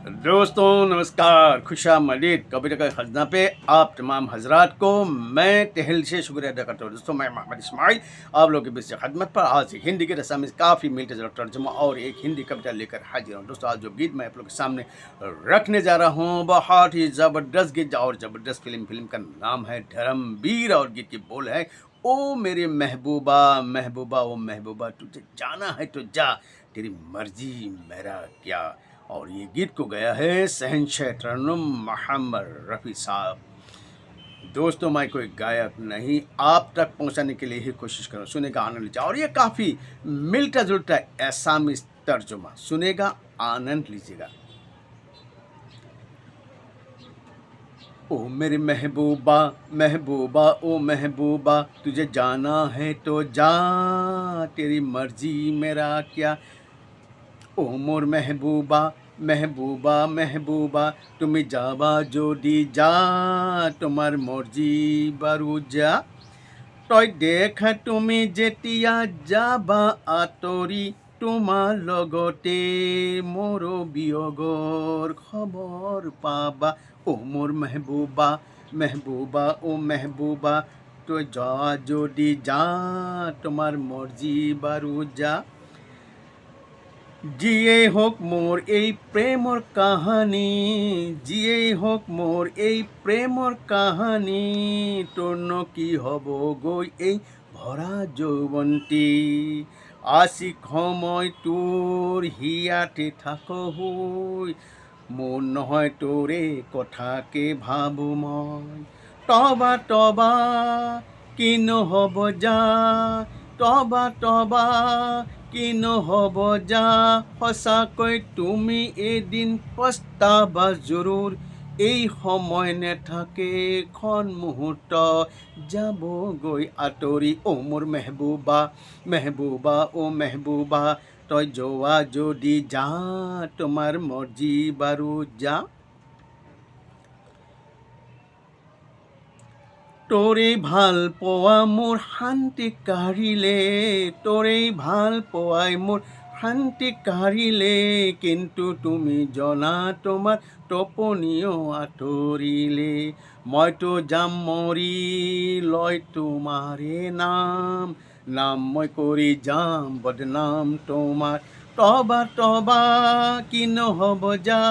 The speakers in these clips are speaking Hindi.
दोस्तों नमस्कार, खुशामदीद कविता का खजना पे आप तमाम हजरात को मैं तहल से शुक्रिया अदा करता हूँ। दोस्तों मैं मोहम्मद इस्माइल आप लोगों के बीच से खदमत पर आज हिंदी के रस्म में काफ़ी मिलते जुलते तर्जुमा और एक हिंदी कविता लेकर हाजिर हूँ। दोस्तों आज जो गीत मैं आप लोगों के सामने रखने जा रहा हूँ बहुत ही ज़बरदस्त गीत और ज़बरदस्त फिल्म का नाम है धर्मवीर और गीत की बोल है ओ मेरे महबूबा महबूबा ओ महबूबा तुझे जाना है तो जा तेरी मर्जी मेरा क्या। और ये गीत को गया है शहंशाह तरन्नुम मोहम्मद रफ़ी साहब। दोस्तों मैं कोई गायक नहीं, आप तक पहुंचाने के लिए ही कोशिश करूँ। सुनेगा आनंद लीजिए और ये काफ़ी मिलता जुलता असामी तर्जुमा, सुनेगा आनंद लीजिएगा। ओ मेरी महबूबा महबूबा ओ महबूबा तुझे जाना है तो जा तेरी मर्जी मेरा क्या। ও মোর মেহবুবা মেহবুবা মেহবুবা তুমি যাবা যদি যা তোমার মর্জি বারু যা তই দেখা তুমি যেতিয়া যাবা আঁতৰি তোমাৰ লগতে মোৰ বিয়োগৰ খবৰ পাবা। ও মোৰ মেহবুবা মেহবুবা ও মেহবুবা তই যা যদি যা তোমাৰ মৰ্জি বারু যা। जिए হোক মোর এই প্রেমর কাহানি जिए হোক মোর এই প্রেমর কাহানি তোর কি হব গৈ এই ভরা যৌবনটি আশিক সময় তোর হিয়াতে থাক হই মোর নহয় তোরে কথাকে ভাবো মই তবা তবা কি নহব যা তবা তবা কি নহব যা সঁচাকৈ তুমি এদিন পস্তাবা জৰুৰ এই সময় নেথাকে খন মুহূৰ্ত যাবগৈ আঁতৰি। ও মোৰ মেহবুবা মেহবুবা ও মেহবুবা তই যোৱা যদি যা তোমাৰ মৰ্জি বাৰু যা। তোরে ভাল পোৱা মোৰ শান্তি কাঢ়িলে তোৰে ভাল পোৱাই মোৰ শান্তি কাঢ়িলে কিন্তু তুমি জনা তোমাৰ টোপনিও আঁতৰিলে মইতো যাম মৰি লয় তোমাৰে নাম মই কৰি যাম বদনাম তোমাৰ তবা তবা কি নহব যা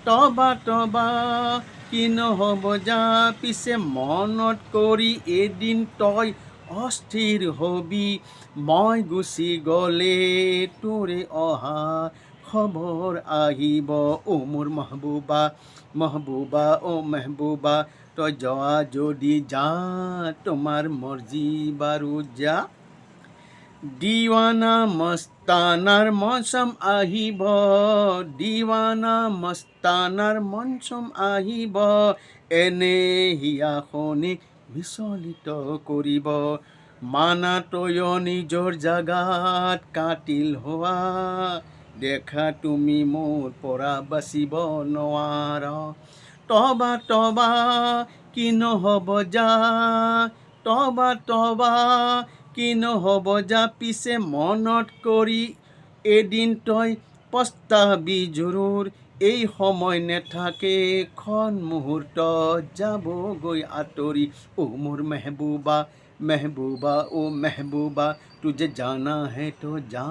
তবা তবা কি নহব যা পিছে মনত কৰি এদিন তই অস্থিৰ হবি মই গুচি গ'লে তোৰে অহা খবৰ আহিব। ও মোৰ महबूबा महबूबा ও महबूबा তই যোৱা যদি যা তোমাৰ মৰ্জি বাৰু যা। দিৱানা মস্তানাৰ মৌচম আহিব দিৱানা মস্তানাৰ মৌচম আহিব এনে হিয়াখনিক বিচলিত কৰিব মানা তয় নিজৰ জাগাত কাটিল হোৱা দেখা তুমি মোৰ পৰা বাচিব নোৱাৰ তবা তবা কি নহব যা তবা তবা কি নহব যা পিছে মনত কৰি এদিন তই পস্তাবি জৰুৰ এই সময় নেথাকে খন মুহূৰ্ত যাবগৈ আঁতৰি। ও মোৰ महबूबा महबूबा ओ महबूबा तुझे जाना है तो जा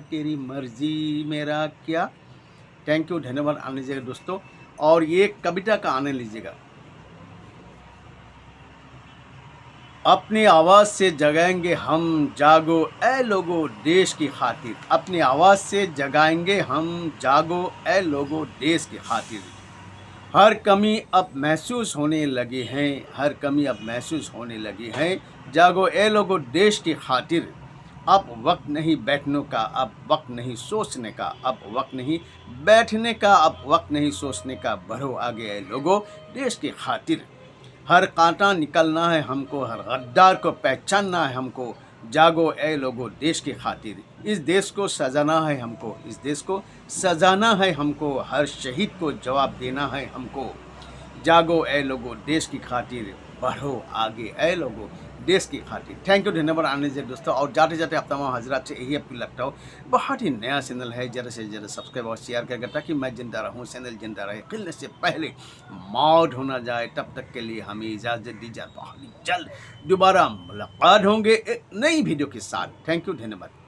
तेरी मर्जी मेरा क्या। थैंक यू, धन्यवाद आने लीजिएगा दोस्तों और ये कविता का आनंद लीजिएगा। अपनी आवाज़ से जगाएंगे हम जागो ए लोगो देश की खातिर अपनी आवाज़ से जगाएंगे हम जागो ए लोगो देश की खातिर। हर कमी अब महसूस होने लगी हैं हर कमी अब महसूस होने लगी है जागो ए लोगो देश की खातिर। अब वक्त नहीं बैठने का अब वक्त नहीं सोचने का अब वक्त नहीं बैठने का अब वक्त नहीं सोचने का बढ़ो आगे ए लोगो देश की खातिर। हर कांटा निकलना है हमको हर गद्दार को पहचानना है हमको जागो ए लोगो देश की खातिर। इस देश को सजाना है हमको इस देश को सजाना है हमको हर शहीद को जवाब देना है हमको जागो ए लोगो देश की खातिर बढ़ो आगे ए लोगो देश की खातिर। थैंक यू, धन्यवाद आने से दोस्तों। और जाते जाते आप तमाम हजरात से यही अपील रखता हूँ, बहुत ही नया चैनल है, ज़्यादा से ज़्यादा सब्सक्राइब और शेयर करके, ताकि मैं जिंदा रहूँ, चैनल जिंदा रहे, खिलने से पहले मौत होना जाए। तब तक के लिए हमें इजाज़त दीजिए। बहुत ही जल्द दोबारा मुलाकात होंगे एक नई वीडियो के साथ। थैंक यू, धन्यवाद।